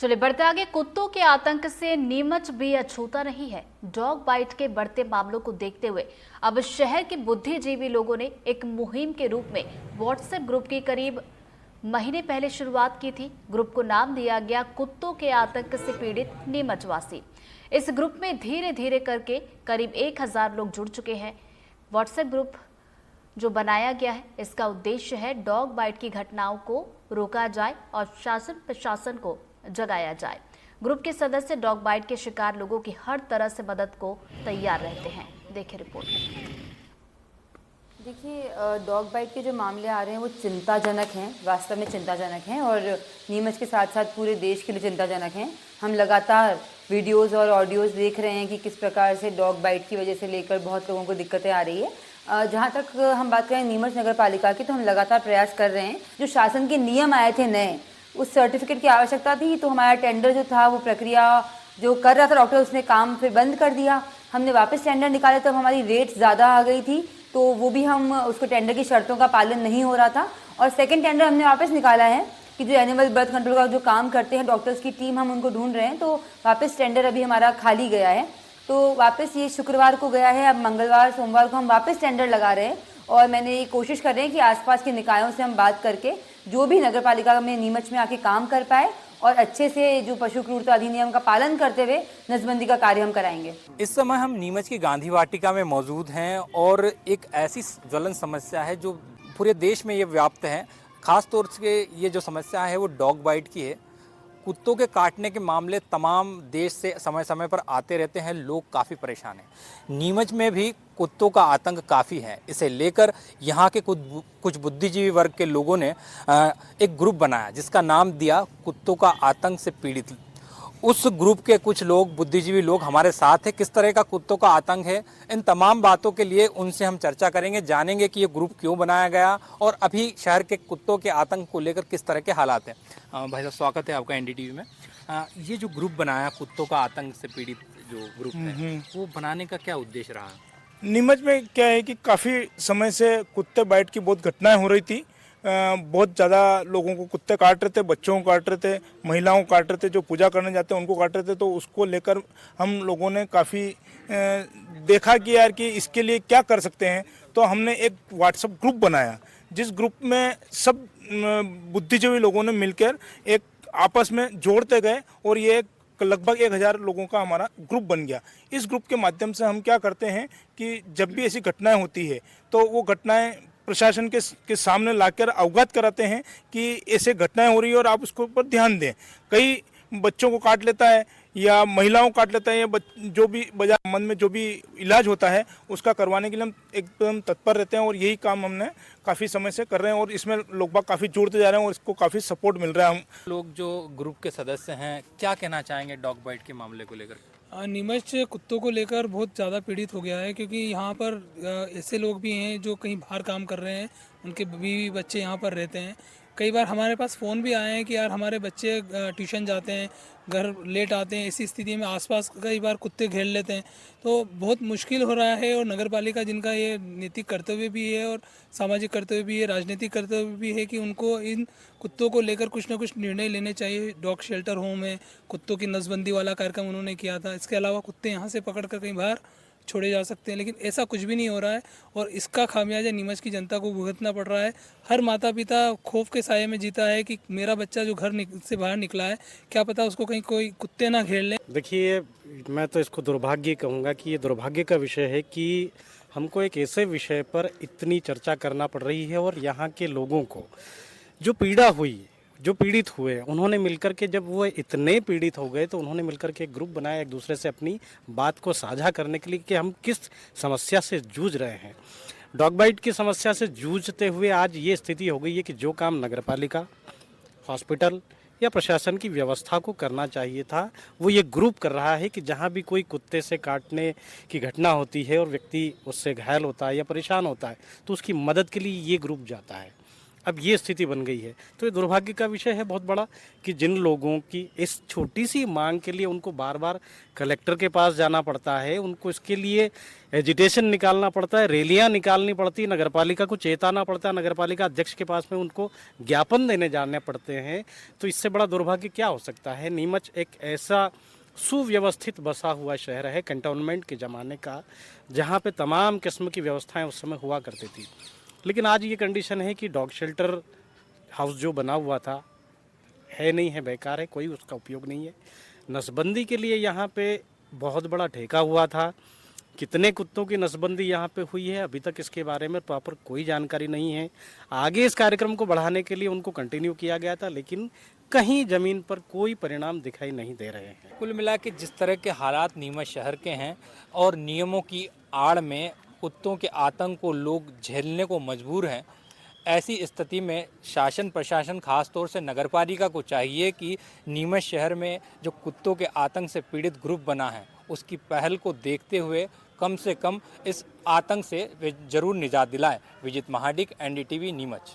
चलिए बढ़ते आगे। कुत्तों के आतंक से नीमच भी अछूता नहीं है। डॉग बाइट के बढ़ते मामलों को देखते हुए अब शहर के बुद्धिजीवी लोगों ने एक मुहिम के रूप में व्हाट्सएप ग्रुप की करीब महीने पहले शुरुआत की थी। ग्रुप को नाम दिया गया कुत्तों के आतंक से पीड़ित नीमचवासी। इस ग्रुप में धीरे धीरे करके करीब 1000 लोग जुड़ चुके हैं। व्हाट्सएप ग्रुप जो बनाया गया है, इसका उद्देश्य है डॉग बाइट की घटनाओं को रोका जाए और शासन प्रशासन को जगाया जाए। ग्रुप के सदस्य डॉग बाइट के शिकार लोगों की हर तरह से मदद को तैयार रहते हैं। देखिए रिपोर्ट। देखिए, डॉग बाइट के जो मामले आ रहे हैं वो चिंताजनक हैं, वास्तव में चिंताजनक हैं और नीमच के साथ साथ पूरे देश के लिए चिंताजनक हैं। हम लगातार वीडियोस और ऑडियोज़ देख रहे हैं कि किस प्रकार से डॉग बाइट की वजह से लेकर बहुत लोगों को दिक्कतें आ रही है। जहाँ तक हम बात करें नीमच नगर पालिका की, तो हम लगातार प्रयास कर रहे हैं। जो शासन के नियम आए थे नए, उस सर्टिफिकेट की आवश्यकता थी, तो हमारा टेंडर जो था वो प्रक्रिया जो कर रहा था डॉक्टर, उसने काम फिर बंद कर दिया। हमने वापस टेंडर निकाले तब हमारी रेट ज़्यादा आ गई थी, तो वो भी हम उसको टेंडर की शर्तों का पालन नहीं हो रहा था। और सेकंड टेंडर हमने वापस निकाला है कि जो एनिमल बर्थ कंट्रोल का जो काम करते हैं डॉक्टर्स की टीम, हम उनको ढूंढ रहे हैं। तो वापस टेंडर अभी हमारा खाली गया है, तो वापस ये शुक्रवार को गया है। अब मंगलवार सोमवार को हम वापस टेंडर लगा रहे हैं और मैंने ये कोशिश कर रहे हैं कि आसपास के निकायों से हम बात करके जो भी नगर पालिका में नीमच में आके काम कर पाए और अच्छे से जो पशु क्रूरता अधिनियम का पालन करते हुए नसबंदी का कार्य हम कराएंगे। इस समय हम नीमच की गांधी वाटिका में मौजूद हैं और एक ऐसी ज्वलन समस्या है जो पूरे देश में ये व्याप्त है। खास तौर से ये जो समस्या है वो डॉग बाइट की है। कुत्तों के काटने के मामले तमाम देश से समय समय पर आते रहते हैं। लोग काफ़ी परेशान हैं। नीमच में भी कुत्तों का आतंक काफ़ी है। इसे लेकर यहाँ के कुछ बुद्धिजीवी वर्ग के लोगों ने एक ग्रुप बनाया जिसका नाम दिया कुत्तों का आतंक से पीड़ित। उस ग्रुप के कुछ लोग, बुद्धिजीवी लोग हमारे साथ हैं। किस तरह का कुत्तों का आतंक है, इन तमाम बातों के लिए उनसे हम चर्चा करेंगे, जानेंगे कि ये ग्रुप क्यों बनाया गया और अभी शहर के कुत्तों के आतंक को लेकर किस तरह के हालात हैं। भाई साहब, स्वागत है आपका एनडीटीवी में। ये जो ग्रुप बनाया कुत्तों का आतंक से पीड़ित जो ग्रुप है, वो बनाने का क्या उद्देश्य रहा? नीमच में क्या है कि काफ़ी समय से कुत्ते बाइट की बहुत घटनाएं हो रही थी। बहुत ज़्यादा लोगों को कुत्ते काट रहे थे, बच्चों को काट रहे थे, महिलाओं को काट रहे थे, जो पूजा करने जाते हैं उनको काट रहे थे। तो उसको लेकर हम लोगों ने काफ़ी देखा कि यार कि इसके लिए क्या कर सकते हैं। तो हमने एक व्हाट्सएप ग्रुप बनाया, जिस ग्रुप में सब बुद्धिजीवी लोगों ने मिलकर एक आपस में जोड़ते गए और ये लगभग 1000 लोगों का हमारा ग्रुप बन गया। इस ग्रुप के माध्यम से हम क्या करते हैं कि जब भी ऐसी घटनाएं होती है तो वो घटनाएं प्रशासन के सामने लाकर अवगत कराते हैं कि ऐसे घटनाएं हो रही है और आप उसके ऊपर ध्यान दें। कई बच्चों को काट लेता है या महिलाओं को काट लेता है, या जो भी बाजार मन में जो भी इलाज होता है उसका करवाने के लिए हम एकदम तत्पर रहते हैं और यही काम हमने काफ़ी समय से कर रहे हैं और इसमें लोग बाग काफ़ी जुड़ते जा रहे हैं और इसको काफ़ी सपोर्ट मिल रहा है। हम लोग जो ग्रुप के सदस्य हैं, क्या कहना चाहेंगे डॉग बाइट के मामले को लेकर? नीमच कुत्तों को लेकर बहुत ज़्यादा पीड़ित हो गया है, क्योंकि यहाँ पर ऐसे लोग भी हैं जो कहीं बाहर काम कर रहे हैं, उनके बीवी बच्चे यहाँ पर रहते हैं। कई बार हमारे पास फ़ोन भी आए हैं कि यार हमारे बच्चे ट्यूशन जाते हैं, घर लेट आते हैं, ऐसी स्थिति में आसपास कई बार कुत्ते घेर लेते हैं। तो बहुत मुश्किल हो रहा है और नगर पालिका जिनका ये नैतिक कर्तव्य भी है और सामाजिक कर्तव्य भी है, राजनीतिक कर्तव्य भी है कि उनको इन कुत्तों को लेकर कुछ ना कुछ निर्णय लेने चाहिए। डॉग शेल्टर होम है, कुत्तों की नसबंदी वाला कार्यक्रम उन्होंने किया था। इसके अलावा कुत्ते यहाँ से पकड़ कर कहीं बाहर छोड़े जा सकते हैं, लेकिन ऐसा कुछ भी नहीं हो रहा है और इसका खामियाजा नीमच की जनता को भुगतना पड़ रहा है। हर माता पिता खौफ के साये में जीता है कि मेरा बच्चा जो घर से बाहर निकला है, क्या पता उसको कहीं कोई कुत्ते ना घेर ले। देखिए, मैं तो इसको दुर्भाग्य कहूँगा कि ये दुर्भाग्य का विषय है कि हमको एक ऐसे विषय पर इतनी चर्चा करना पड़ रही है और यहाँ के लोगों को जो पीड़ा हुई, जो पीड़ित हुए, उन्होंने मिलकर के, जब वो इतने पीड़ित हो गए तो उन्होंने मिलकर के एक ग्रुप बनाया एक दूसरे से अपनी बात को साझा करने के लिए कि हम किस समस्या से जूझ रहे हैं। डॉग बाइट की समस्या से जूझते हुए आज ये स्थिति हो गई है कि जो काम नगरपालिका, हॉस्पिटल या प्रशासन की व्यवस्था को करना चाहिए था, वो ये ग्रुप कर रहा है कि जहाँ भी कोई कुत्ते से काटने की घटना होती है और व्यक्ति उससे घायल होता है या परेशान होता है तो उसकी मदद के लिए ये ग्रुप जाता है। अब ये स्थिति बन गई है। तो ये दुर्भाग्य का विषय है बहुत बड़ा कि जिन लोगों की इस छोटी सी मांग के लिए उनको बार बार कलेक्टर के पास जाना पड़ता है, उनको इसके लिए एजिटेशन निकालना पड़ता है, रैलियां निकालनी पड़ती, नगरपालिका को चेताना पड़ता है, नगरपालिका अध्यक्ष के पास में उनको ज्ञापन देने जाने पड़ते हैं। तो इससे बड़ा दुर्भाग्य क्या हो सकता है। नीमच एक ऐसा सुव्यवस्थित बसा हुआ शहर है कैंटोनमेंट के ज़माने का, जहाँ पे तमाम किस्म की व्यवस्थाएं उस समय हुआ करती थी। लेकिन आज ये कंडीशन है कि डॉग शेल्टर हाउस जो बना हुआ था है नहीं है, बेकार है, कोई उसका उपयोग नहीं है। नसबंदी के लिए यहाँ पे बहुत बड़ा ठेका हुआ था। कितने कुत्तों की नसबंदी यहाँ पे हुई है अभी तक इसके बारे में प्रॉपर कोई जानकारी नहीं है। आगे इस कार्यक्रम को बढ़ाने के लिए उनको कंटिन्यू किया गया था, लेकिन कहीं ज़मीन पर कोई परिणाम दिखाई नहीं दे रहे हैं। कुल मिला के जिस तरह के हालात नीमच शहर के हैं और नियमों की आड़ में कुत्तों के आतंक को लोग झेलने को मजबूर हैं, ऐसी स्थिति में शासन प्रशासन खास तौर से नगरपालिका को चाहिए कि नीमच शहर में जो कुत्तों के आतंक से पीड़ित ग्रुप बना है उसकी पहल को देखते हुए कम से कम इस आतंक से वे जरूर निजात दिलाएं। विजित महाडिक, NDTV, नीमच।